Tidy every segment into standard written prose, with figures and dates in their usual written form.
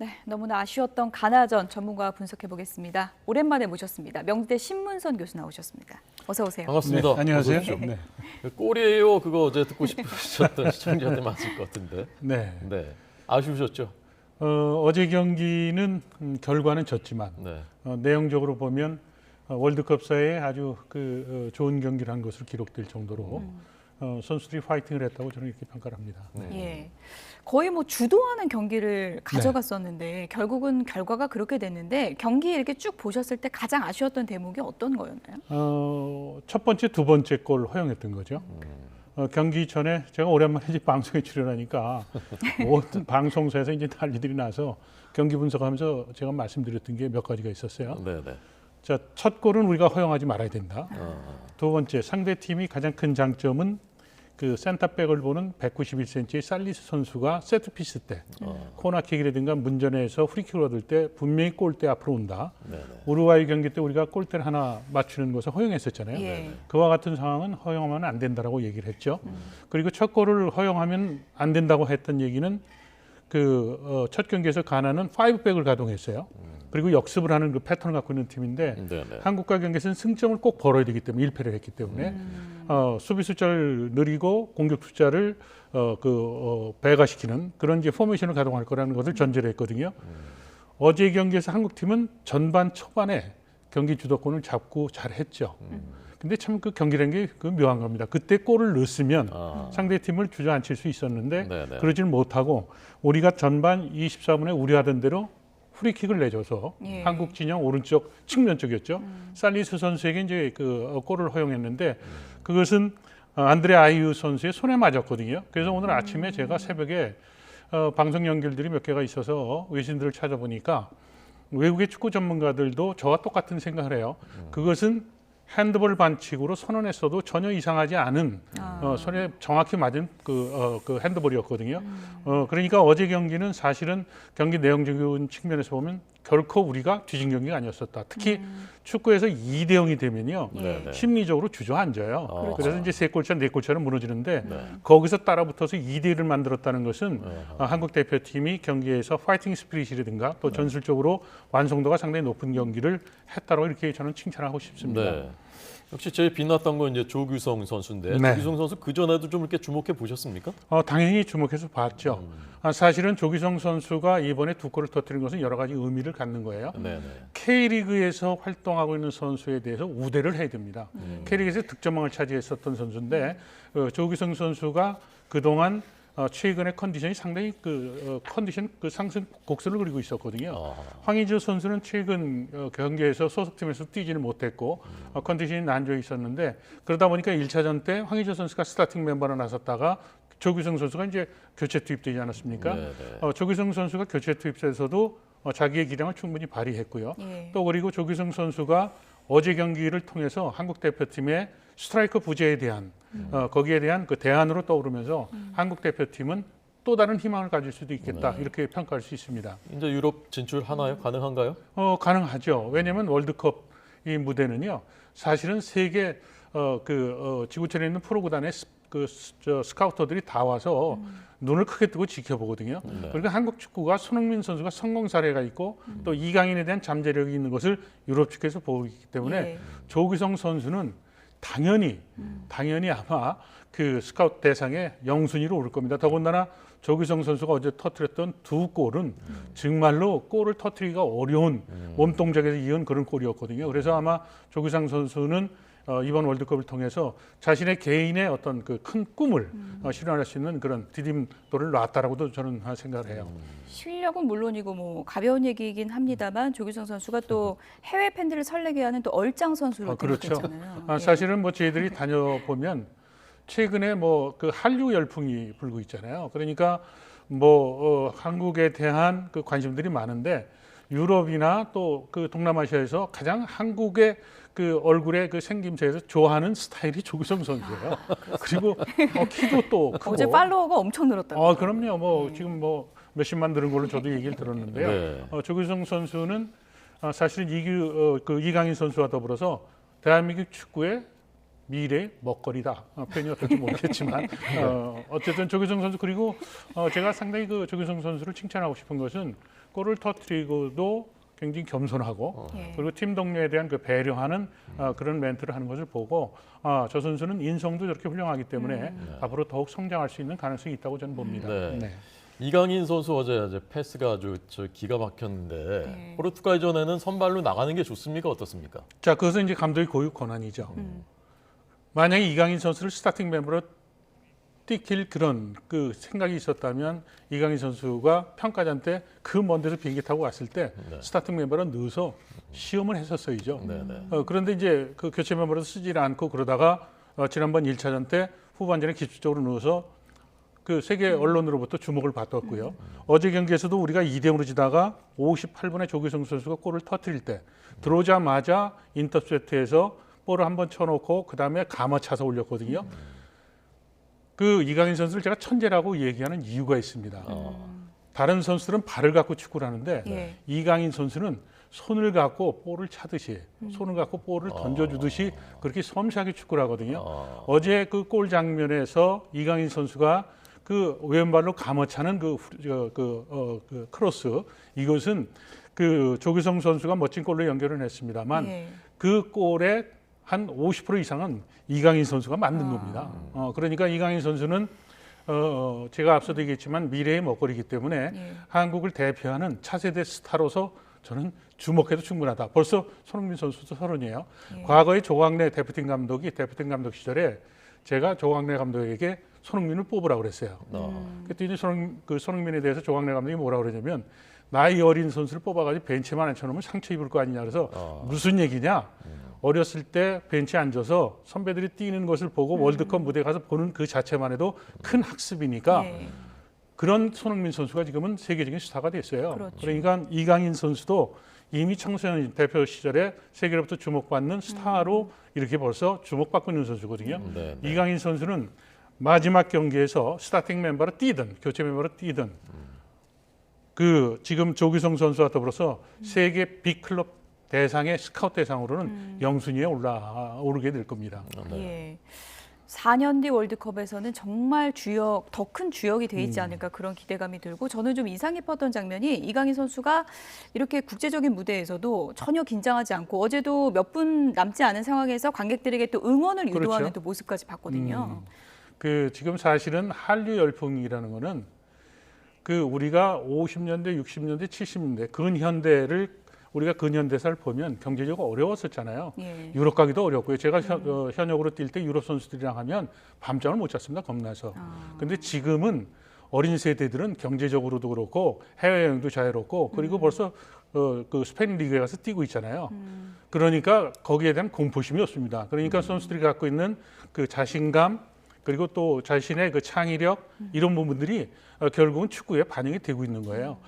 네, 너무나 아쉬웠던 가나전 전문가 분석해 보겠습니다. 오랜만에 모셨습니다. 명지대 신문선 교수 나오셨습니다. 어서 오세요. 반갑습니다. 네, 안녕하세요. 어서 오십시오. 네. 골이에요. 그거 어제 듣고 싶으셨던 시청자한테 맞을 것 같은데. 네. 네. 아쉬우셨죠? 어제 경기는 결과는 졌지만 네. 내용적으로 보면 월드컵사에 아주 좋은 경기를 한 것으로 기록될 정도로 선수들이 파이팅을 했다고 저는 이렇게 평가를 합니다. 네. 예, 거의 뭐 주도하는 경기를 가져갔었는데 결국은 결과가 그렇게 됐는데 경기 이렇게 쭉 보셨을 때 가장 아쉬웠던 대목이 어떤 거였나요? 첫 번째, 두 번째 골 허용했던 거죠. 경기 전에 제가 오랜만에 이제 방송에 출연하니까 모든 방송사에서 이제 난리들이 나서 경기 분석하면서 제가 말씀드렸던 게 몇 가지가 있었어요. 네, 네. 자, 첫 골은 우리가 허용하지 말아야 된다. 두 번째, 상대 팀이 가장 큰 장점은 그 센터백을 보는 191cm의 살리스 선수가 세트피스 때 코너킥이라든가 문전에서 프리킥을 얻을 때 분명히 골대 앞으로 온다. 네, 네. 우루과이 경기 때 우리가 골대를 하나 맞추는 것을 허용했었잖아요. 예. 그와 같은 상황은 허용하면 안 된다라고 얘기를 했죠. 그리고 첫 골을 허용하면 안 된다고 했던 얘기는 첫 경기에서 가나는 5백을 가동했어요. 그리고 역습을 하는 그 패턴을 갖고 있는 팀인데 네, 네. 한국과 경기에서는 승점을 꼭 벌어야 되기 때문에 1패를 했기 때문에 수비 숫자를 늘리고 공격 숫자를 배가시키는 그런 이제 포메이션을 가동할 거라는 것을 전제를 했거든요. 어제 경기에서 한국 팀은 전반 초반에 경기 주도권을 잡고 잘했죠. 근데 참 그 경기라는 게 묘한 겁니다. 그때 골을 넣었으면 상대 팀을 주저앉힐 수 있었는데 네네. 그러질 못하고 우리가 전반 24분에 우려하던 대로 프리킥을 내줘서 예. 한국 진영 오른쪽 측면 쪽이었죠. 살리스 선수에게 이제 골을 허용했는데 그것은 안드레 아이유 선수의 손에 맞았거든요. 그래서 오늘 아침에 제가 새벽에 방송 연결들이 몇 개가 있어서 외신들을 찾아보니까 외국의 축구 전문가들도 저와 똑같은 생각을 해요. 그것은 핸드볼 반칙으로 선언했어도 전혀 이상하지 않은 손에 정확히 맞은 그 핸드볼이었거든요. 그러니까 어제 경기는 사실은 경기 내용적인 측면에서 보면 결코 우리가 뒤진 경기가 아니었었다. 특히 축구에서 2대 0이 되면요. 네, 네. 심리적으로 주저앉아요. 그렇죠. 그래서 이제 3골차, 4골차는 무너지는데 네. 거기서 따라붙어서 2대 1을 만들었다는 것은 한국 대표팀이 경기에서 파이팅 스피릿이라든가 또 전술적으로 완성도가 상당히 높은 경기를 했다고 이렇게 저는 칭찬하고 싶습니다. 네. 역시 제일 빛났던 건 이제 조규성 선수인데 네. 조규성 선수 그 전에도 좀 이렇게 주목해 보셨습니까? 당연히 주목해서 봤죠. 사실은 조규성 선수가 이번에 두 골을 터뜨린 것은 여러 가지 의미를 갖는 거예요. 네, 네. K리그에서 활동하고 있는 선수에 대해서 우대를 해야 됩니다. K리그에서 득점왕을 차지했었던 선수인데 조규성 선수가 그동안 최근의 컨디션이 상당히 컨디션 상승 곡선을 그리고 있었거든요. 황의조 선수는 최근 경기에서 소속팀에서 뛰지를 못했고 컨디션이 난조해 있었는데 그러다 보니까 1차전 때 황의조 선수가 스타팅 멤버로 나섰다가 조규성 선수가 이제 교체 투입되지 않았습니까? 네, 네. 조규성 선수가 교체 투입돼서도 자기의 기량을 충분히 발휘했고요. 예. 또 그리고 조규성 선수가 어제 경기를 통해서 한국 대표팀의 스트라이커 부재에 대한 거기에 대한 그 대안으로 떠오르면서 한국 대표팀은 또 다른 희망을 가질 수도 있겠다 이렇게 평가할 수 있습니다. 이제 유럽 진출 하나요? 가능한가요? 가능하죠. 왜냐하면 월드컵 이 무대는요 사실은 세계 지구촌에 있는 프로구단의 스카우터들이 다 와서 눈을 크게 뜨고 지켜보거든요. 그러니까 한국 축구가 손흥민 선수가 성공 사례가 있고 또 이강인에 대한 잠재력이 있는 것을 유럽 축구에서 보기 때문에 예. 조규성 선수는 당연히 아마 그 스카우트 대상에 영순위로 오를 겁니다. 더군다나 조규성 선수가 어제 터뜨렸던 두 골은 정말로 골을 터뜨리기가 어려운 몸동작에서 이은 그런 골이었거든요. 그래서 아마 조규성 선수는 이번 월드컵을 통해서 자신의 개인의 어떤 그 큰 꿈을 실현할 수 있는 그런 디딤돌을 놨다라고도 저는 생각을 해요. 실력은 물론이고 뭐 가벼운 얘기이긴 합니다만 조규성 선수가 또 해외 팬들을 설레게 하는 또 얼짱 선수로 그렇죠. 대표됐잖아요. 예. 사실은 뭐 저희들이 다녀보면 최근에 뭐 그 한류 열풍이 불고 있잖아요. 그러니까 뭐 한국에 대한 그 관심들이 많은데 유럽이나 또 그 동남아시아에서 가장 한국의 그 얼굴의 그 생김새에서 좋아하는 스타일이 조규성 선수예요. 그리고 키도 또 크고. 어제 팔로워가 엄청 늘었다고. 그럼요. 뭐 지금 뭐 몇십만 늘은 걸로 저도 얘기를 들었는데요. 네. 조규성 선수는 사실은 이강인 선수와 더불어서 대한민국 축구의 미래의 먹거리다. 표현이 어떨지 모르겠지만 어쨌든 조규성 선수 그리고 제가 상당히 그 조규성 선수를 칭찬하고 싶은 것은 골을 터뜨리고도 굉장히 겸손하고 예. 그리고 팀 동료에 대한 그 배려하는 그런 멘트를 하는 것을 보고 저 선수는 인성도 저렇게 훌륭하기 때문에 앞으로 더욱 성장할 수 있는 가능성이 있다고 저는 봅니다. 네. 네. 이강인 선수 어제 이제 패스가 아주 기가 막혔는데 네. 포르투갈전에는 선발로 나가는 게 좋습니까? 어떻습니까? 자, 그것은 이제 감독의 고유 권한이죠. 만약에 이강인 선수를 스타팅 멤버로 뛰길 그런 그 생각이 있었다면 이강인 선수가 평가전 때 그 먼 데서 비행기 타고 왔을 때 스타팅 멤버로 넣어서 시험을 했었어야죠. 그런데 이제 그 교체 멤버로 쓰지 않고 그러다가 지난번 1차전 때 후반전에 기술적으로 넣어서 그 세계 언론으로부터 주목을 받았고요. 어제 경기에서도 우리가 2대0으로 지다가 58분에 조규성 선수가 골을 터뜨릴 때 들어오자마자 인터셉트에서 볼을 한번 쳐놓고 그 다음에 감아차서 올렸거든요. 그 이강인 선수를 제가 천재라고 얘기하는 이유가 있습니다. 다른 선수들은 발을 갖고 축구를 하는데 예. 이강인 선수는 손을 갖고 볼을 차듯이 손을 갖고 볼을 던져주듯이 그렇게 섬세하게 축구를 하거든요. 어제 그 골 장면에서 이강인 선수가 그 왼발로 감아차는 그 크로스 이것은 그 조규성 선수가 멋진 골로 연결을 했습니다만 예. 그 골의 한 50% 이상은 이강인 선수가 만든 겁니다. 그러니까 이강인 선수는 제가 앞서도 얘기했지만 미래의 먹거리이기 때문에 예. 한국을 대표하는 차세대 스타로서 저는 주목해도 충분하다. 벌써 손흥민 선수도 30이에요. 예. 과거에 조광래 대표팀 감독이 대표팀 감독 시절에 제가 조광래 감독에게 손흥민을 뽑으라고 그랬어요. 그랬더니 손흥민에 대해서 조광래 감독이 뭐라고 그러냐면 나이 어린 선수를 뽑아가지고 벤치만 앉혀놓으면 상처 입을 거 아니냐 그래서 무슨 얘기냐. 어렸을 때 벤치에 앉아서 선배들이 뛰는 것을 보고 월드컵 무대에 가서 보는 그 자체만 해도 큰 학습이니까 예. 그런 손흥민 선수가 지금은 세계적인 스타가 됐어요. 그렇죠. 그러니까 이강인 선수도 이미 청소년 대표 시절에 세계로부터 주목받는 스타로 이렇게 벌써 주목받고 있는 선수거든요. 네. 이강인 선수는 마지막 경기에서 스타팅 멤버로 뛰든 교체 멤버로 뛰든 그 지금 조규성 선수와 더불어서 세계 빅클럽 대상의 스카우트 대상으로는 영순위에 오르게 될 겁니다. 예. 4년 뒤 월드컵에서는 정말 더 큰 주역이 돼 있지 않을까 그런 기대감이 들고 저는 좀 인상 깊었던 장면이 이강인 선수가 이렇게 국제적인 무대에서도 전혀 긴장하지 않고 어제도 몇 분 남지 않은 상황에서 관객들에게 또 응원을 유도하는 그렇죠. 또 모습까지 봤거든요. 그 지금 사실은 한류 열풍이라는 거는 그 우리가 50년대, 60년대, 70년대 근현대를 우리가 근현대사를 보면 경제적으로 어려웠었잖아요. 예. 유럽 가기도 어렵고요. 제가 현역으로 뛸 때 유럽 선수들이랑 하면 밤잠을 못 잤습니다. 겁나서. 근데 지금은 어린 세대들은 경제적으로도 그렇고 해외여행도 자유롭고 그리고 벌써 그 스페인 리그에 가서 뛰고 있잖아요. 그러니까 거기에 대한 공포심이 없습니다. 그러니까 선수들이 갖고 있는 그 자신감 그리고 또 자신의 그 창의력 이런 부분들이 결국은 축구에 반영이 되고 있는 거예요.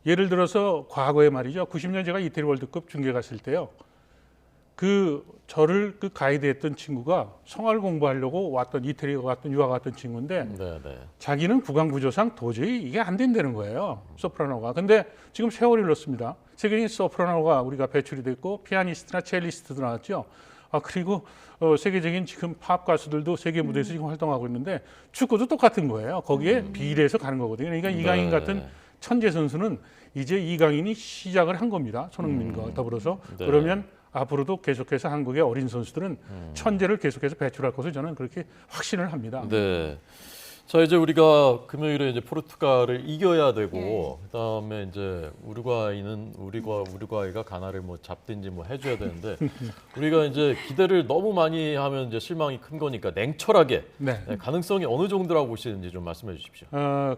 예를 들어서 과거에 말이죠. 90년 제가 이태리 월드컵 중계 갔을 때요. 저를 가이드했던 친구가 성악을 공부하려고 왔던 이태리 유학 왔던 친구인데 자기는 구강 구조상 도저히 이게 안 된다는 거예요. 소프라노가. 근데 지금 세월이 흘렀습니다. 세계적인 소프라노가 우리가 배출이 됐고 피아니스트나 첼리스트도 나왔죠. 그리고 세계적인 지금 팝 가수들도 세계 무대에서 지금 활동하고 있는데 축구도 똑같은 거예요. 거기에 비례해서 가는 거거든요. 그러니까 이강인 같은 천재 선수는 이제 이강인이 시작을 한 겁니다. 손흥민과 더불어서. 그러면 앞으로도 계속해서 한국의 어린 선수들은 천재를 계속해서 배출할 것을 저는 그렇게 확신을 합니다. 네. 자, 이제 우리가 금요일에 이제 포르투갈을 이겨야 되고 그다음에 이제 우루과이가 가나를 뭐 잡든지 뭐 해줘야 되는데 우리가 이제 기대를 너무 많이 하면 이제 실망이 큰 거니까 냉철하게 가능성이 어느 정도라고 보시는지 좀 말씀해 주십시오.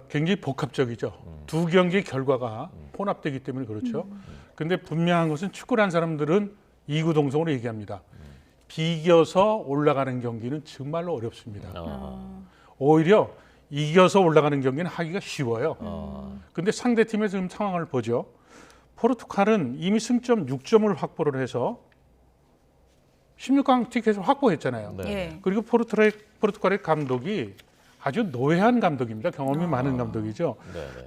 굉장히 복합적이죠. 두 경기 결과가 혼합되기 때문에 그렇죠. 근데 분명한 것은 축구라는 사람들은 이구동성으로 얘기합니다. 비겨서 올라가는 경기는 정말로 어렵습니다. 오히려 이겨서 올라가는 경기는 하기가 쉬워요. 그런데 상대팀의 지금 상황을 보죠. 포르투갈은 이미 승점 6점을 확보를 해서 16강 티켓을 확보했잖아요. 예. 그리고 포르투갈의 감독이 아주 노회한 감독입니다. 경험이 많은 감독이죠.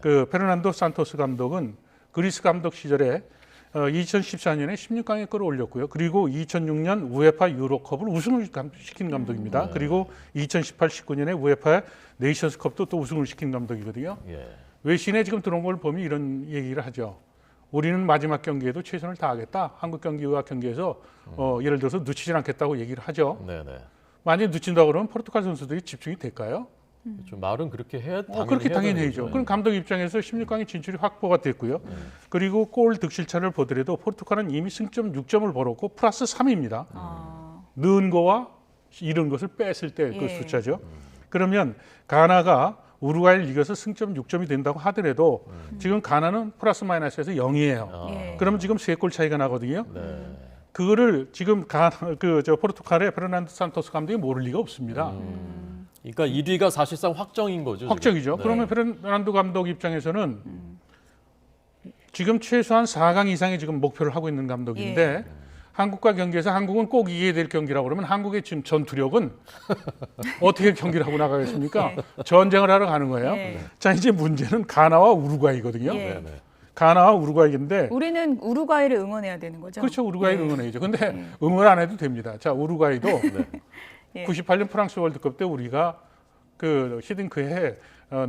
그 페르난도 산토스 감독은 그리스 감독 시절에 2014년에 16강에 끌어올렸고요. 그리고 2006년 우에파 유로컵을 우승을 시킨 감독입니다. 그리고 2018, 19년에 우에파 네이션스컵도 또 우승을 시킨 감독이거든요. 예. 외신에 지금 들어온 걸 보면 이런 얘기를 하죠. 우리는 마지막 경기에도 최선을 다하겠다. 한국 경기와 경기에서 예를 들어서 놓치지 않겠다고 얘기를 하죠. 네네. 만약에 놓친다고 그러면 포르투갈 선수들이 집중이 될까요? 좀 말은 그렇게 해야 그렇게 당연히 해야죠. 되는 그럼 감독 입장에서 16강에 진출이 확보가 됐고요. 그리고 골 득실차를 보더라도 포르투갈은 이미 승점 6점을 벌었고 플러스 3입니다. 넣은 거와 잃은 것을 뺐을 때 그 예. 숫자죠. 그러면 가나가 우루과이를 이겨서 승점 6점이 된다고 하더라도 지금 가나는 플러스 마이너스에서 0이에요. 예. 그러면 지금 3골 차이가 나거든요. 네. 그거를 지금 포르투갈의 페르난도 산토스 감독이 모를 리가 없습니다. 그러니까 1위가 사실상 확정인 거죠. 확정이죠. 지금. 네. 그러면 페르난도 감독 입장에서는 지금 최소한 4강 이상의 지금 목표를 하고 있는 감독인데 한국과 경기에서 한국은 꼭 이겨야 될 경기라고 그러면 한국의 지금 전투력은 어떻게 경기를 하고 나가겠습니까? 전쟁을 하러 가는 거예요. 예. 자, 이제 문제는 가나와 우루과이거든요. 예. 네네. 가나와 우루과이인데 우리는 우루과이를 응원해야 되는 거죠. 그렇죠. 우루과이를 응원해야죠. 근데 응원 안 해도 됩니다. 자, 우루과이도 예. 98년 프랑스 월드컵 때 우리가 그 히딩크에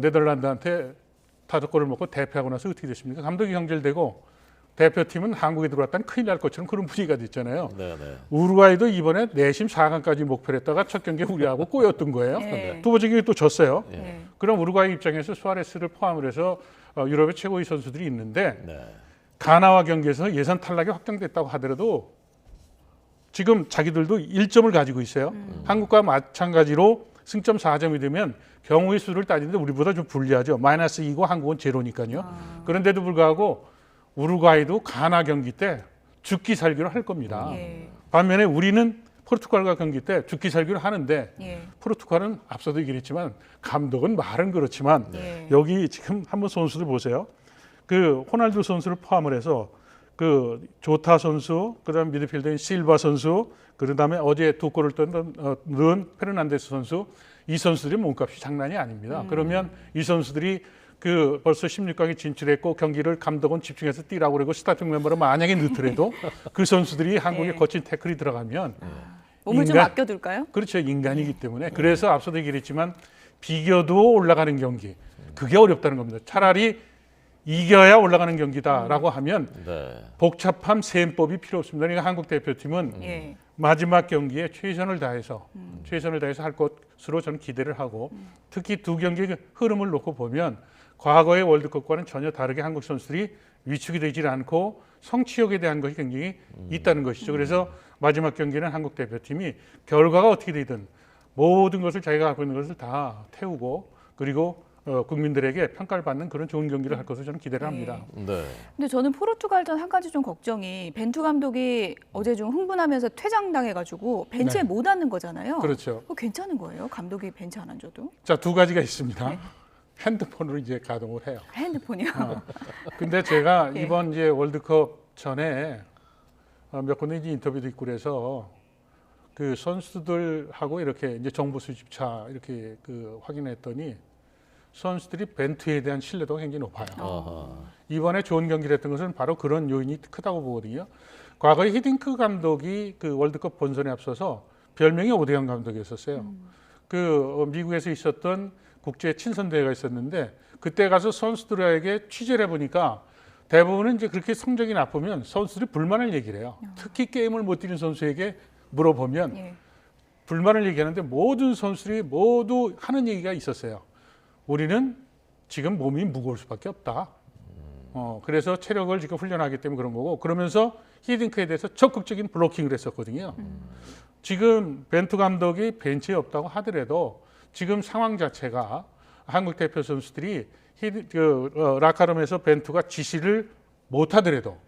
네덜란드한테 5골을 먹고 대패하고 나서 어떻게 됐습니까? 감독이 경질되고 대표팀은 한국에 들어왔다는 큰일 날 것처럼 그런 분위기가 됐잖아요. 네네. 우루과이도 이번에 내심 4강까지 목표를 했다가 첫 경기에 우리하고 꼬였던 거예요. 예. 두 번째 경기 또 졌어요. 예. 그럼 우루과이 입장에서 수아레스를 포함을 해서 유럽의 최고의 선수들이 있는데 네. 가나와 경기에서 예선 탈락이 확정됐다고 하더라도 지금 자기들도 1점을 가지고 있어요. 한국과 마찬가지로 승점 4점이 되면 경우의 수를 따지는데 우리보다 좀 불리하죠. 마이너스 2고 한국은 제로니까요. 그런데도 불구하고 우루과이도 가나 경기 때 죽기 살기로 할 겁니다. 예. 반면에 우리는 포르투갈과 경기 때 죽기 살기로 하는데 예. 포르투갈은 앞서도 얘기했지만 감독은 말은 그렇지만 예. 여기 지금 한번 선수들 보세요. 그 호날두 선수를 포함을 해서 그 조타 선수, 그다음 미드필더인 실바 선수, 그다음에 어제 2골을 넣은 페르난데스 선수, 이 선수들의 몸값이 장난이 아닙니다. 그러면 이 선수들이 그 벌써 16강에 진출했고 경기를 감독은 집중해서 뛰라고 그러고 스타팅 멤버를 만약에 넣더라도 그 선수들이 한국에 예. 거친 태클이 들어가면 몸을 좀 인간- 아껴둘까요? 그렇죠. 인간이기 때문에. 그래서 앞서도 얘기했지만 비겨도 올라가는 경기. 그게 어렵다는 겁니다. 차라리 이겨야 올라가는 경기다라고 하면 네. 복잡한 셈법이 필요 없습니다. 그러니까 한국 대표팀은 예. 마지막 경기에 최선을 다해서 할 것으로 저는 기대를 하고 특히 두 경기의 흐름을 놓고 보면 과거의 월드컵과는 전혀 다르게 한국 선수들이 위축이 되지 않고 성취욕에 대한 것이 굉장히 있다는 것이죠. 그래서 마지막 경기는 한국 대표팀이 결과가 어떻게 되든 모든 것을 자기가 갖고 있는 것을 다 태우고 그리고 국민들에게 평가를 받는 그런 좋은 경기를 할 것을 저는 기대를 합니다. 네. 근데 저는 포르투갈전 한 가지 좀 걱정이 벤투 감독이 어제 좀 흥분하면서 퇴장당해가지고 벤치에 네. 못 앉는 거잖아요. 그렇죠. 그거 괜찮은 거예요? 감독이 벤치 안 앉아도? 자, 두 가지가 있습니다. 핸드폰으로 이제 가동을 해요. 핸드폰이요? 근데 제가 예. 이번 이제 월드컵 전에 몇 군데 이제 인터뷰도 있고 그래서 그 선수들하고 이렇게 이제 정보 수집차 이렇게 그 확인했더니 선수들이 벤투에 대한 신뢰도가 굉장히 높아요. 아하. 이번에 좋은 경기를 했던 것은 바로 그런 요인이 크다고 보거든요. 과거에 히딩크 감독이 그 월드컵 본선에 앞서서 별명이 오대영 감독이었었어요. 그 미국에서 있었던 국제 친선 대회가 있었는데 그때 가서 선수들에게 취재를 해보니까 대부분은 이제 그렇게 성적이 나쁘면 선수들이 불만을 얘기를 해요. 특히 게임을 못 뛰는 선수에게 물어보면 예. 불만을 얘기하는데 모든 선수들이 모두 하는 얘기가 있었어요. 우리는 지금 몸이 무거울 수밖에 없다. 그래서 체력을 지금 훈련하기 때문에 그런 거고 그러면서 히딩크에 대해서 적극적인 블로킹을 했었거든요. 지금 벤투 감독이 벤치에 없다고 하더라도 지금 상황 자체가 한국 대표 선수들이 라카룸에서 벤투가 지시를 못 하더라도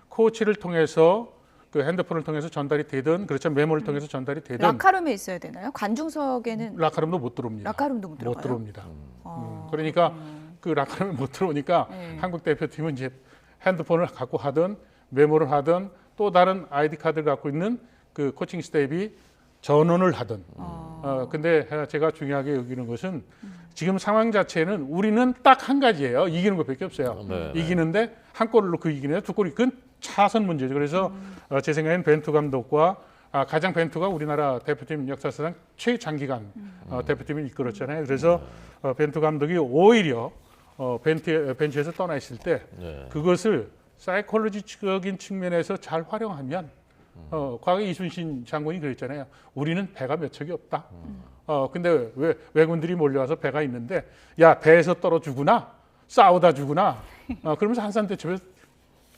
코치를 통해서 그 핸드폰을 통해서 전달이 되든 그렇죠 메모를 통해서 전달이 되든 라카룸에 있어야 되나요? 관중석에는 라카룸도 못 들어옵니다. 라카룸도 못 못 들어가요? 들어옵니다. 아, 그러니까 그 라카룸에 못 들어오니까 네. 한국 대표팀은 이제 핸드폰을 갖고 하든 메모를 하든 또 다른 아이디 카드를 갖고 있는 그 코칭 스태프이 전원을 하든. 근데 제가 중요하게 여기는 것은 지금 상황 자체는 우리는 딱 한 가지예요. 이기는 것밖에 없어요. 네. 이기는데 한 골을 넣고 이기는 두 골이 그건 차선 문제죠. 그래서 제 생각엔 벤투 감독과 가장 벤투가 우리나라 대표팀 역사상 최장기간 대표팀을 이끌었잖아요. 그래서 벤투 감독이 오히려 벤치에서 떠나 있을 때 네. 그것을 사이콜로지적인 측면에서 잘 활용하면 과거에 이순신 장군이 그랬잖아요. 우리는 배가 몇 척이 없다. 근데 왜 왜군들이 몰려와서 배가 있는데 야 배에서 떨어 죽으나 싸우다 죽으나 그러면서 한산대첩에서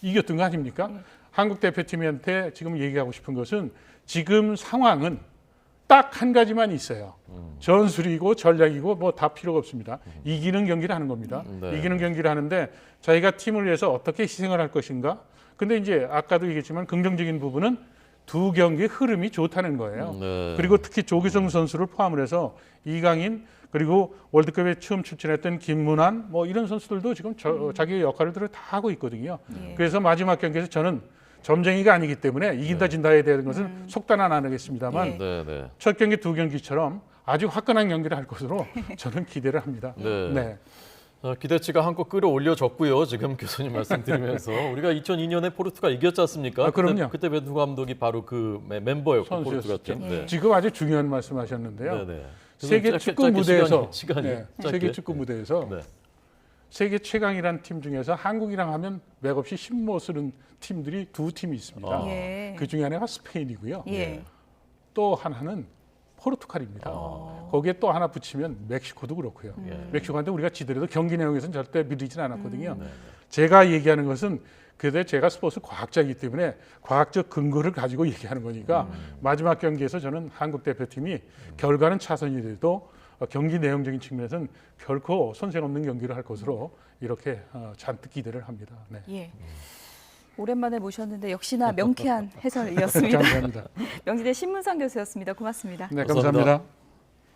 이겼던 거 아닙니까? 한국 대표팀한테 지금 얘기하고 싶은 것은 지금 상황은 딱 한 가지만 있어요. 전술이고 전략이고 뭐 다 필요가 없습니다. 이기는 경기를 하는 겁니다. 네. 이기는 경기를 하는데 자기가 팀을 위해서 어떻게 희생을 할 것인가? 근데 이제 아까도 얘기했지만 긍정적인 부분은 두 경기의 흐름이 좋다는 거예요. 네. 그리고 특히 조기성 선수를 포함을 해서 이강인 그리고 월드컵에 처음 출전했던 김문환 뭐 이런 선수들도 지금 자기의 역할을 다 하고 있거든요. 예. 그래서 마지막 경기에서 저는 점쟁이가 아니기 때문에 이긴다 진다에 대한 것은 속단은 안 하겠습니다만 예. 네, 네. 첫 경기 두 경기처럼 아주 화끈한 경기를 할 것으로 저는 기대를 합니다. 네. 네. 기대치가 한껏 끌어올려졌고요. 지금 교수님 말씀드리면서 우리가 2002년에 포르투갈 이겼지 않습니까? 그럼요. 그때 벤투 감독이 바로 그 멤버였고 선수였죠. 포르투갈 팀. 네. 지금 아주 중요한 말씀하셨는데요. 네, 네. 세계 짧게, 축구 짧게 무대에서 시간이 네, 짧게. 세계 축구 무대에서 네. 세계 최강이라는 팀 중에서 한국이랑 하면 맥없이 힘못 쓰는 팀들이 두 팀이 있습니다. 예. 그 중에 하나가 스페인이고요. 예. 또 하나는 포르투갈입니다. 거기에 또 하나 붙이면 멕시코도 그렇고요. 멕시코한테 우리가 지더라도 경기 내용에서는 절대 믿지는 않았거든요. 제가 얘기하는 것은 그때 제가 스포츠 과학자이기 때문에 과학적 근거를 가지고 얘기하는 거니까 마지막 경기에서 저는 한국 대표팀이 결과는 차선이라도 경기 내용적인 측면에서는 결코 손색 없는 경기를 할 것으로 이렇게 잔뜩 기대를 합니다. 네. 예. 오랜만에 모셨는데 역시나 명쾌한 해설이었습니다. 감사합니다. 명지대 신문상 교수였습니다. 고맙습니다. 네, 감사합니다. 감사합니다.